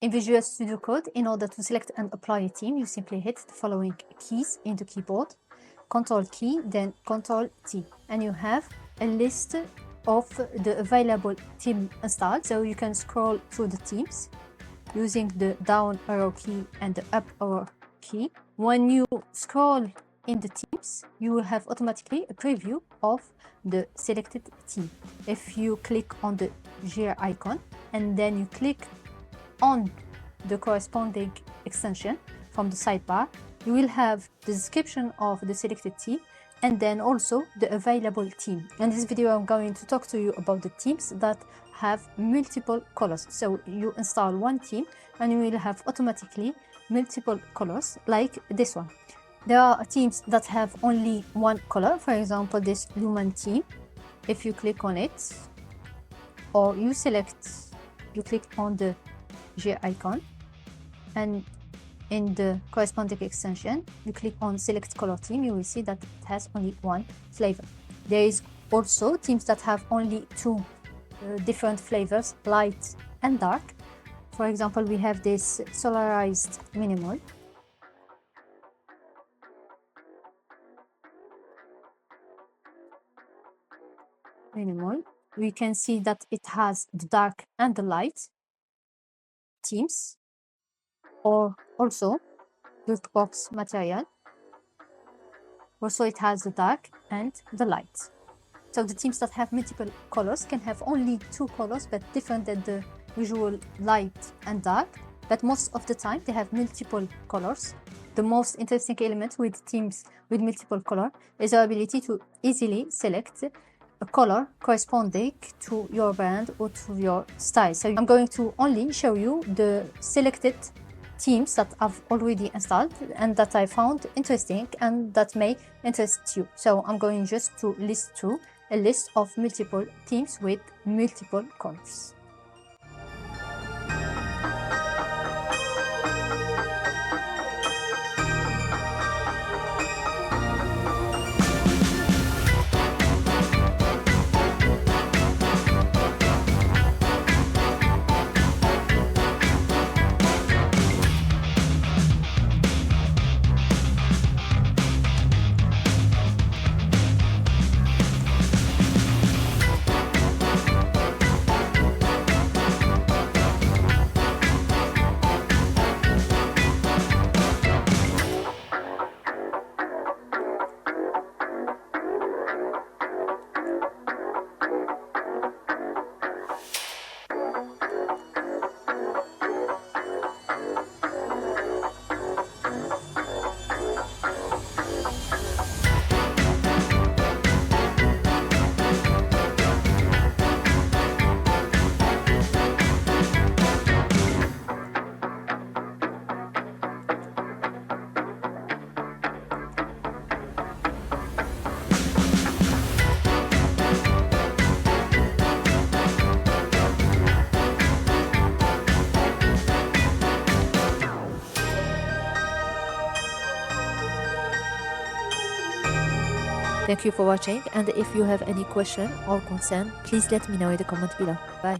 In Visual Studio Code, in order to select and apply a theme, you simply hit the following keys in the keyboard. Control key, then Control T, and you have a list of the available theme installed. So you can scroll through the themes using the down arrow key and the up arrow key. When you scroll in the themes, you will have automatically a preview of the selected theme. If you click on the gear icon and then you click on the corresponding extension from the sidebar, you will have the description of the selected theme and then also the available theme. In this video, I'm going to talk to you about the themes that have multiple colors. So you install one theme and you will have automatically multiple colors like this one. There are themes that have only one color, for example, this Lumen theme. If you click on it, or you click on the gear icon, and in the corresponding extension, you click on select color theme, you will see that it has only one flavor. There is also themes that have only two different flavors, light and dark. For example, we have this solarized minimal. We can see that it has the dark and the light themes, or also built box material. Also, it has the dark and the light. So the themes that have multiple colors can have only two colors, but different than the usual light and dark. But most of the time, they have multiple colors. The most interesting element with themes with multiple color is the ability to easily select a color corresponding to your brand or to your style. So I'm going to only show you the selected themes that I've already installed and that I found interesting and that may interest you. So I'm going just to list through a list of multiple themes with multiple colors. Thank you for watching, and if you have any question or concern, please let me know in the comment below. Bye.